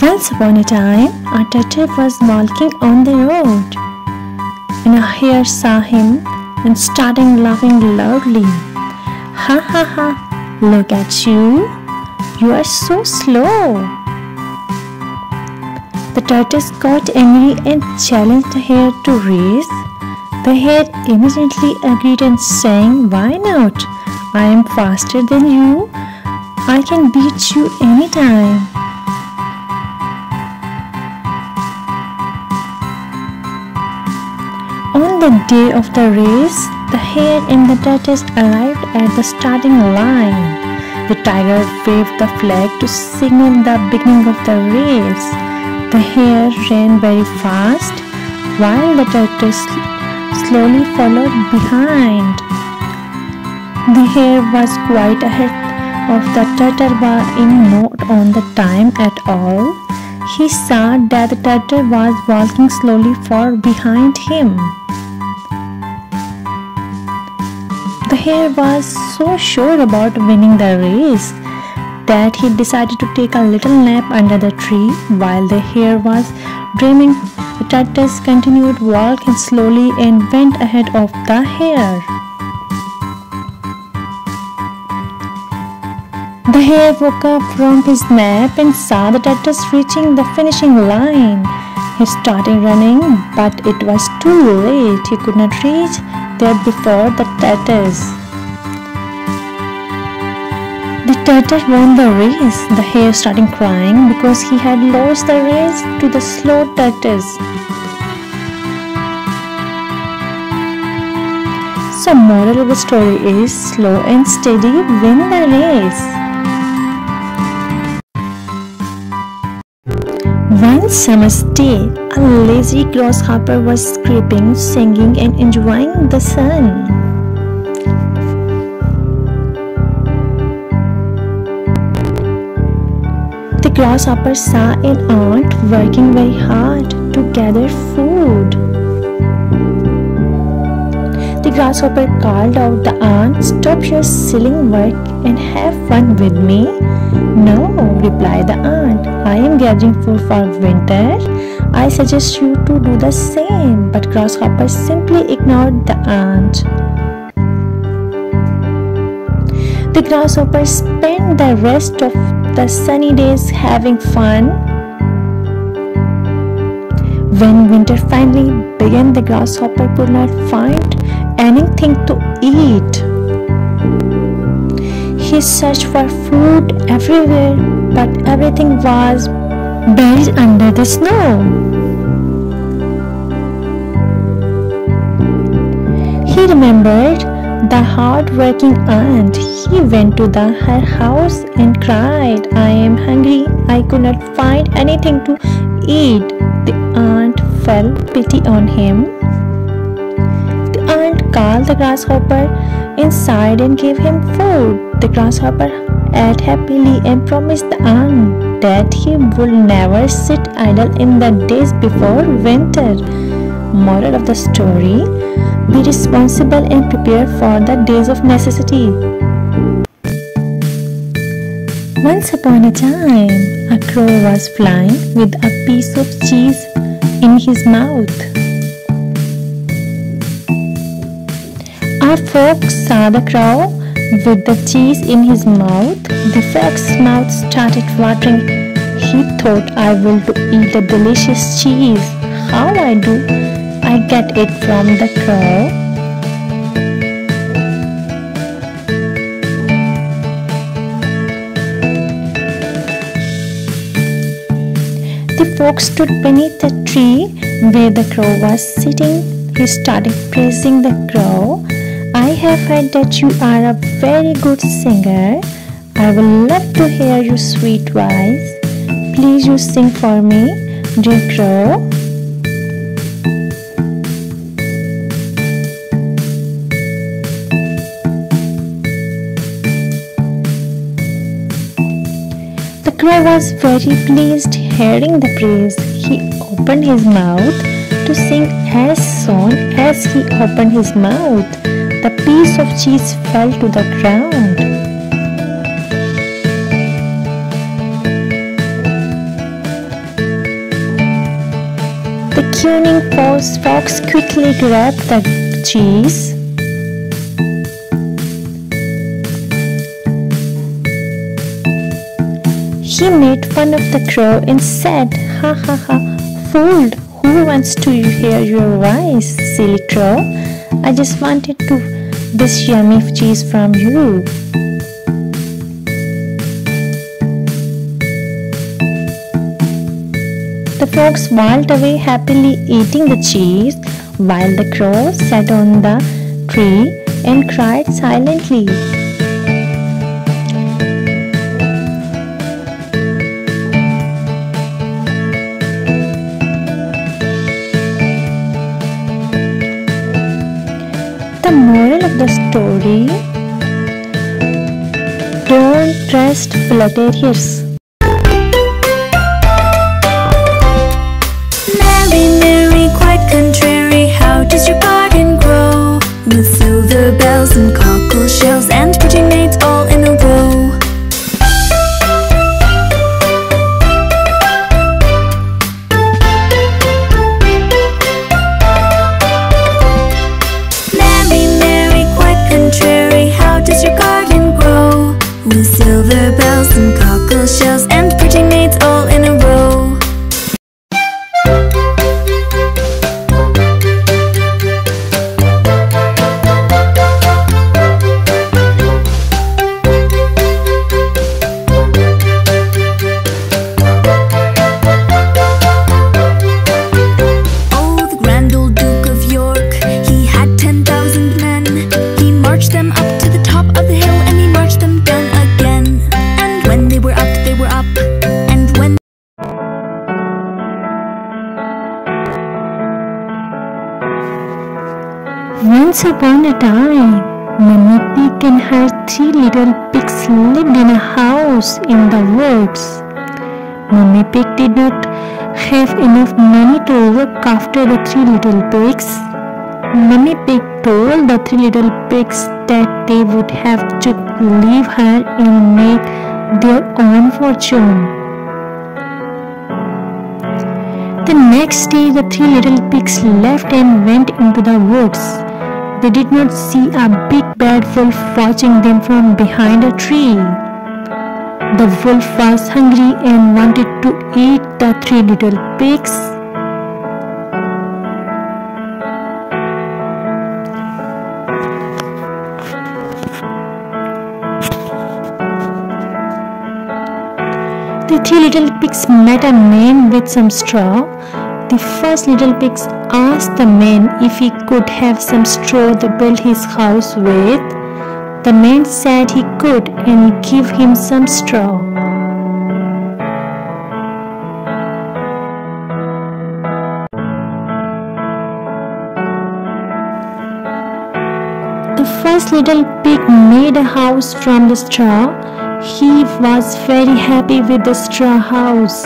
Once upon a time, a turtle was walking on the road, and a hare saw him and started laughing loudly. Ha ha ha, look at you! You are so slow! The tortoise got angry and challenged the hare to race. The hare immediately agreed and saying, "Why not? I am faster than you. I can beat you anytime." On the day of the race, the hare and the tortoise arrived at the starting line. The tiger waved the flag to signal the beginning of the race. The hare ran very fast, while the tortoise slowly followed behind. The hare was quite ahead of the turtle, but not on the time at all. He saw that the turtle was walking slowly far behind him. The hare was so sure about winning the race that he decided to take a little nap under the tree. While the hare was dreaming, the tortoise continued walking slowly and went ahead of the hare. The hare woke up from his nap and saw the tortoise reaching the finishing line. He started running, but it was too late. He could not reach there before the tortoise. The turtle won the race. The hare started crying because he had lost the race to the slow tortoise. So, moral of the story is slow and steady win the race. One summer's day, a lazy grasshopper was scraping, singing, and enjoying the sun. The grasshopper saw an ant working very hard to gather food. The grasshopper called out the ant, "Stop your silly work and have fun with me." "No," replied the ant, "I am gathering food for winter. I suggest you to do the same." But grasshopper simply ignored the ant. The grasshopper spent the rest of the sunny days having fun. When winter finally began, the grasshopper could not find anything to eat. He searched for food everywhere, but everything was buried under the snow. He remembered the hard-working ant. He went to her house and cried, "I am hungry. I could not find anything to eat." The ant felt pity on him. The ant called the grasshopper inside and gave him food. The grasshopper ate happily and promised the ant that he would never sit idle in the days before winter. Moral of the story: be responsible and prepare for the days of necessity. Once upon a time, a crow was flying with a piece of cheese in his mouth. A fox saw the crow with the cheese in his mouth. The fox's mouth started watering. He thought, "I will eat a delicious cheese. How I get it from the crow?" The fox stood beneath the tree where the crow was sitting. He started praising the crow. "I have heard that you are a very good singer. I would love to hear your sweet voice. Please you sing for me, dear crow." The crow was very pleased hearing the praise. He opened his mouth to sing. As soon as he opened his mouth, the piece of cheese fell to the ground. cunning fox quickly grabbed the cheese. He made fun of the crow and said, "Ha ha ha, fooled! Who wants to hear your voice, silly crow? I just wanted this yummy cheese from you." The fox walked away happily eating the cheese, while the crow sat on the tree and cried silently. The moral of the story: don't trust flatterers. Mary, Mary, quite contrary, how does your garden grow? With silver bells and cockle shells and pretty maids all in a row. Mary, Mary, quite contrary, how does your garden grow? With silver bells and cockle shells and pretty maids all in a row. Once upon a time, Mummy Pig and her 3 little pigs lived in a house in the woods. Mummy Pig did not have enough money to look after the 3 little pigs. Mummy Pig told the 3 little pigs that they would have to leave her and make their own fortune. The next day, the 3 little pigs left and went into the woods. They did not see a big bad wolf watching them from behind a tree. The wolf was hungry and wanted to eat the 3 little pigs. The 3 little pigs met a man with some straw. The first little pig asked the man if he could have some straw to build his house with. The man said he could and give him some straw. The first little pig made a house from the straw. He was very happy with the straw house.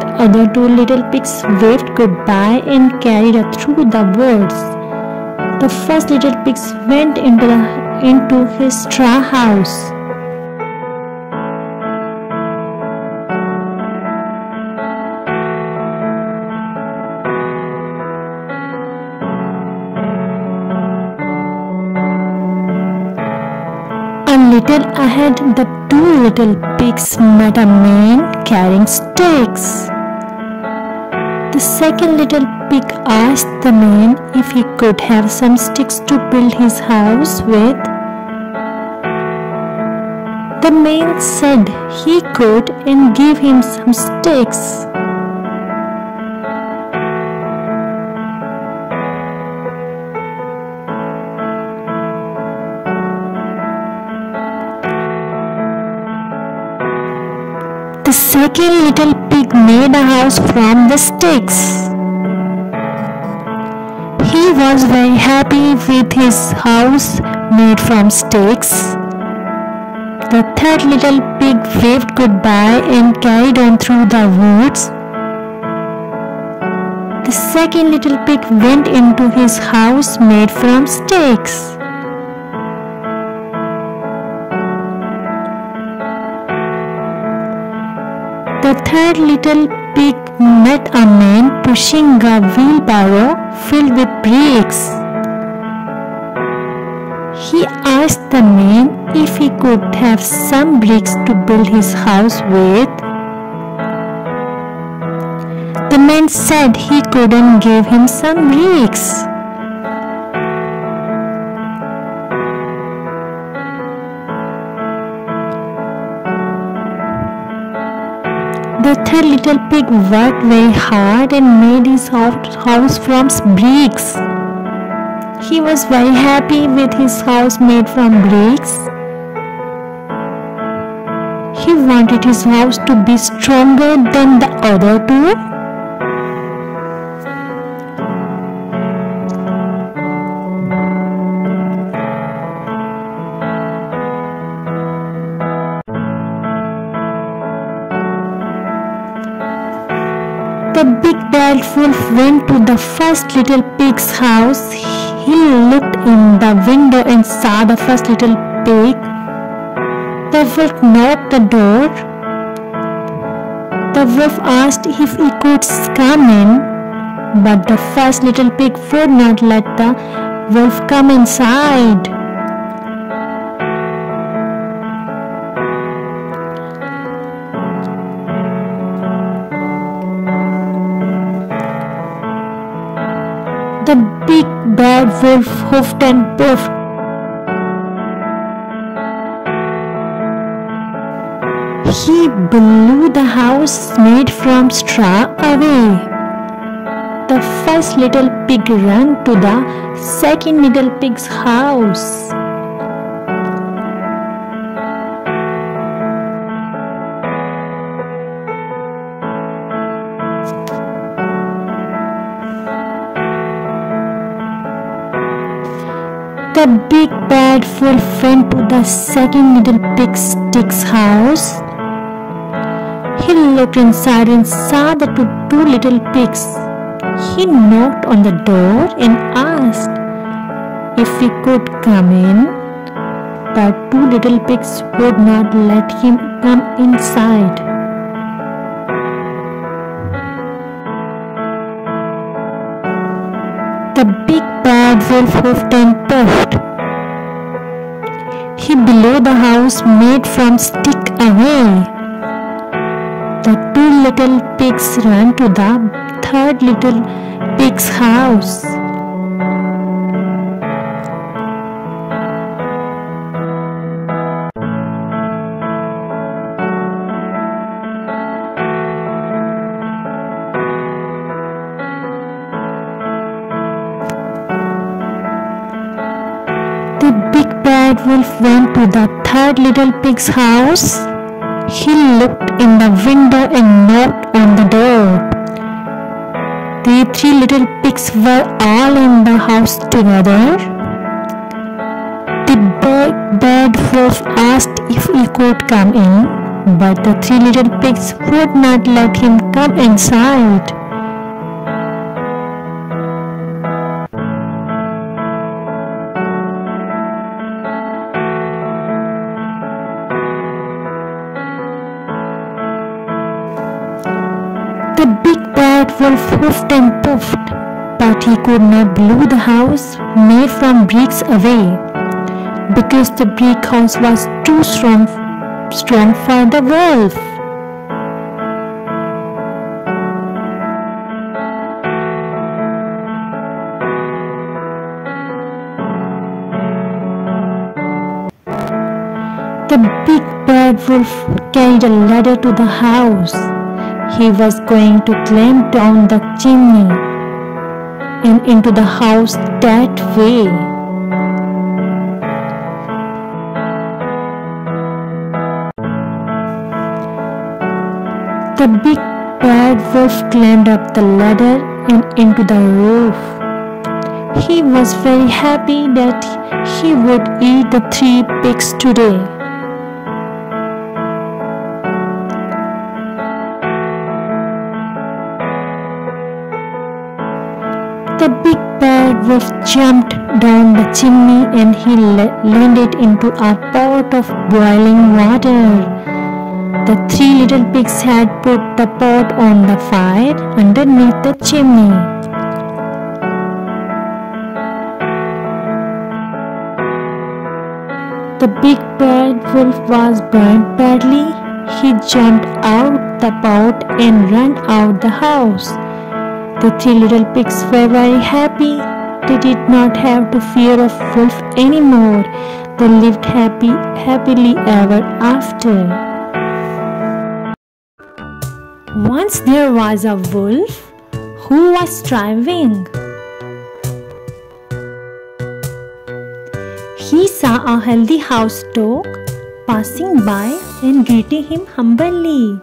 The other 2 little pigs waved goodbye and carried her through the woods. The first little pig went into his straw house. A little ahead, the 2 little pigs met a man carrying sticks. The second little pig asked the man if he could have some sticks to build his house with. The man said he could and gave him some sticks. The second little pig made a house from the sticks. He was very happy with his house made from sticks. The third little pig waved goodbye and carried on through the woods. The second little pig went into his house made from sticks. The third little pig met a man pushing a wheelbarrow filled with bricks. He asked the man if he could have some bricks to build his house with. The man said he couldn't give him some bricks. The third little pig worked very hard and made his house from bricks. He was very happy with his house made from bricks. He wanted his house to be stronger than the other two. The big bad wolf went to the first little pig's house. He looked in the window and saw the first little pig. The wolf knocked the door. The wolf asked if he could come in, but the first little pig would not let the wolf come inside. The big bad wolf huffed and puffed. He blew the house made from straw away. The first little pig ran to the second little pig's house. The big bad wolf went to the second little pig's house. He looked inside and saw the two little pigs. He knocked on the door and asked if he could come in, but two little pigs would not let him come inside. The big bad wolf huffed and puffed. He blew the house made from stick away. The two little pigs ran to the third little pig's house. The big bad wolf went to the third little pig's house. He looked in the window and knocked on the door. The three little pigs were all in the house together. The big bad wolf asked if he could come in, but the three little pigs would not let him come inside. The big bad wolf huffed and puffed, but he could not blow the house made from bricks away, because the brick house was too strong for the wolf. The big bad wolf carried a ladder to the house. He was going to climb down the chimney and into the house that way. The big bad wolf climbed up the ladder and into the roof. He was very happy that he would eat the three pigs today. The big bad wolf jumped down the chimney and he landed into a pot of boiling water. The three little pigs had put the pot on the fire underneath the chimney. The big bad wolf was burned badly. He jumped out the pot and ran out the house. The three little pigs were very happy. They did not have to fear of wolf anymore. They lived happily ever after. Once there was a wolf who was starving. He saw a healthy house dog passing by and greeting him humbly.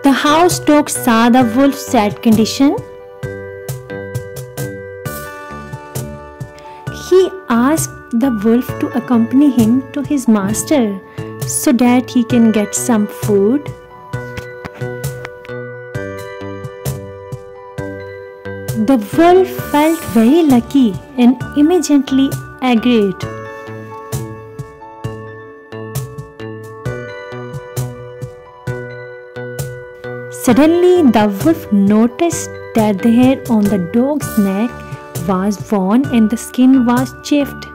The house dog saw the wolf's sad condition. He asked the wolf to accompany him to his master so that he can get some food. The wolf felt very lucky and immediately agreed. Suddenly, the wolf noticed that the hair on the dog's neck was worn and the skin was chipped.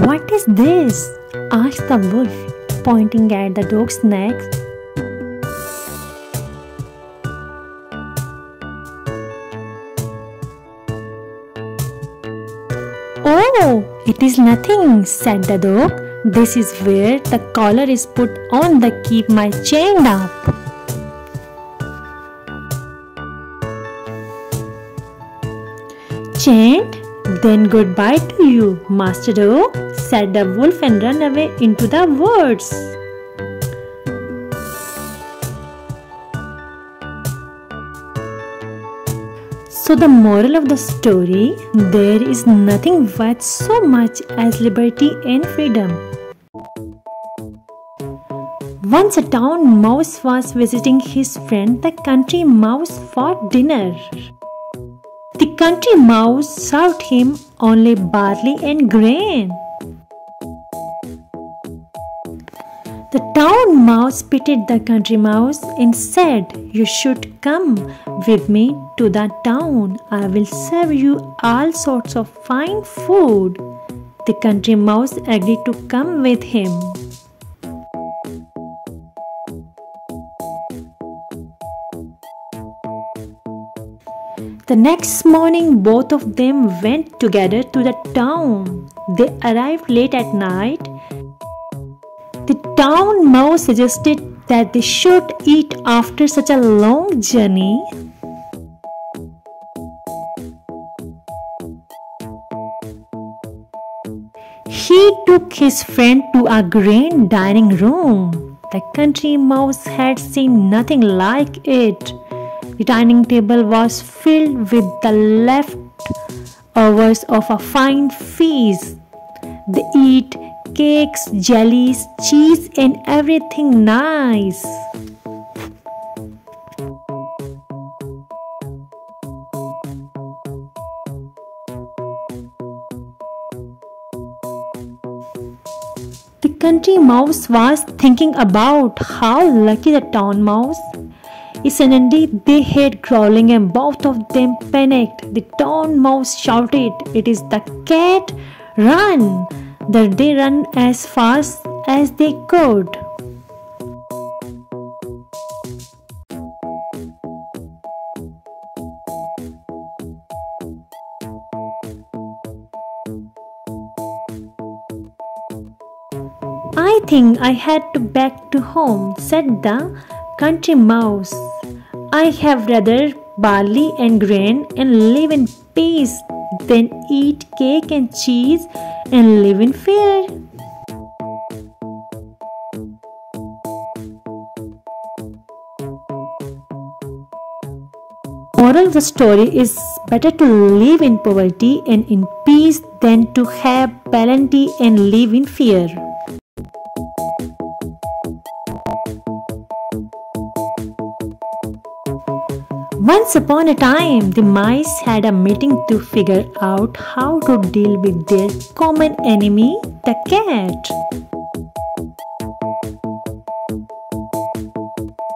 "What is this?" asked the wolf, pointing at the dog's neck. "Oh, it is nothing," said the dog. "This is where the collar is put on to keep my chain up." "Chained? Then goodbye to you, Master Dog," said the wolf and ran away into the woods. So the moral of the story, there is nothing worth so much as liberty and freedom. Once a town mouse was visiting his friend the country mouse for dinner. The country mouse served him only barley and grain. The town mouse pitied the country mouse and said, "You should come with me to the town. I will serve you all sorts of fine food." The country mouse agreed to come with him. The next morning, both of them went together to the town. They arrived late at night. The town mouse suggested that they should eat after such a long journey. He took his friend to a grand dining room. The country mouse had seen nothing like it. The dining table was filled with the leftovers of a fine feast. They eat cakes, jellies, cheese, and everything nice. The country mouse was thinking about how lucky the town mouse. Suddenly they heard growling and both of them panicked. The town mouse shouted, "It is the cat! Run!" They ran as fast as they could. "I think I had to back to home," said the country mouse. "I have rather barley and grain and live in peace than eat cake and cheese and live in fear." Moral of the story is better to live in poverty and in peace than to have plenty and live in fear. Once upon a time, the mice had a meeting to figure out how to deal with their common enemy, the cat.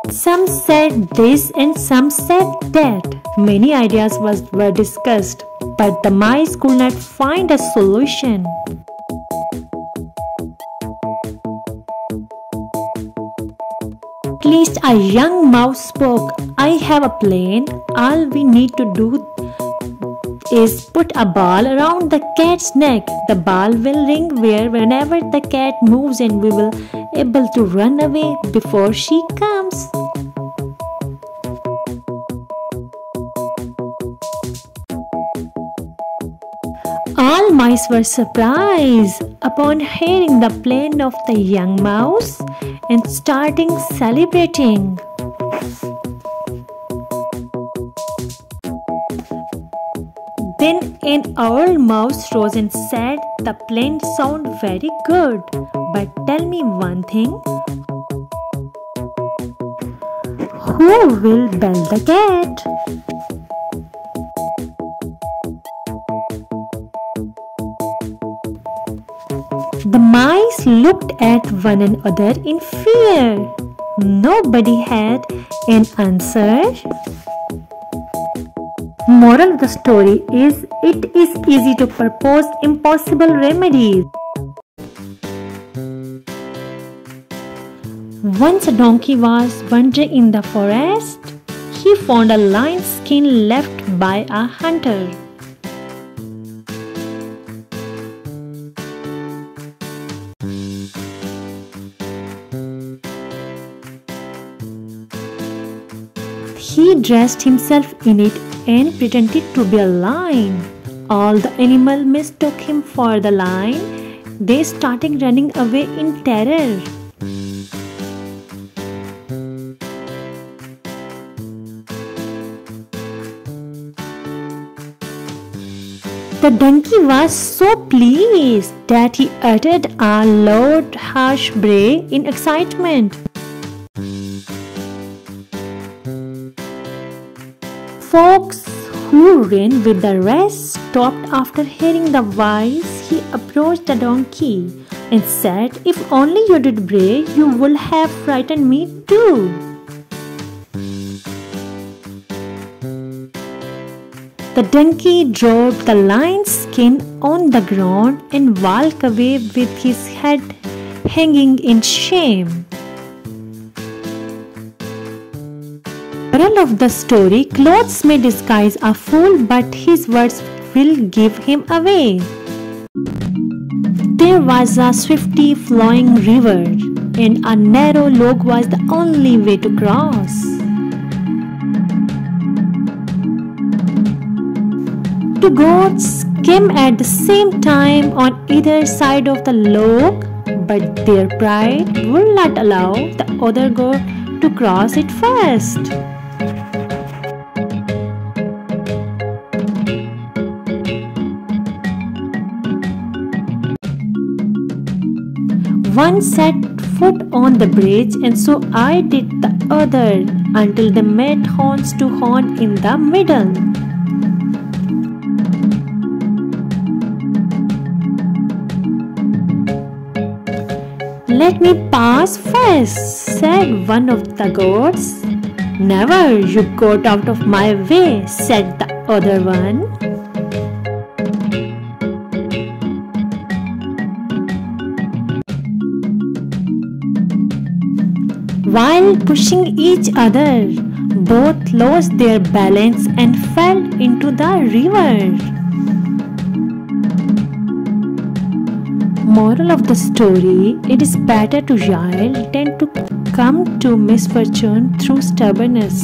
Some said this and some said that. Many ideas were discussed, but the mice could not find a solution. At least a young mouse spoke. I have a plan. All we need to do is put a ball around the cat's neck. The ball will ring whenever the cat moves and we will able to run away before she comes. All mice were surprised upon hearing the plan of the young mouse and starting celebrating. Then an old mouse rose and said, "The plan sounds very good, but tell me one thing. Who will bell the cat?" The mice looked at one another in fear. Nobody had an answer. Moral of the story is, it is easy to propose impossible remedies. Once a donkey was wandering in the forest. He found a lion's skin left by a hunter. He dressed himself in it and pretended to be a lion. All the animals mistook him for the lion. They started running away in terror. The donkey was so pleased that he uttered a loud, harsh bray in excitement. Fox, who ran with the rest, stopped after hearing the voice. He approached the donkey and said, "If only you did bray, you would have frightened me too." The donkey dropped the lion's skin on the ground and walked away with his head hanging in shame. Moral of the story: clothes may disguise a fool, but his words will give him away. There was a swiftly flowing river, and a narrow log was the only way to cross. Two goats came at the same time on either side of the log, but their pride would not allow the other goat to cross it first. One set foot on the bridge, and so I did the other, until they met horns to horn in the middle. "Let me pass first," said one of the goats. "Never, you got out of my way," said the other one. While pushing each other, both lost their balance and fell into the river. Moral of the story: it is better to yield than to come to misfortune through stubbornness.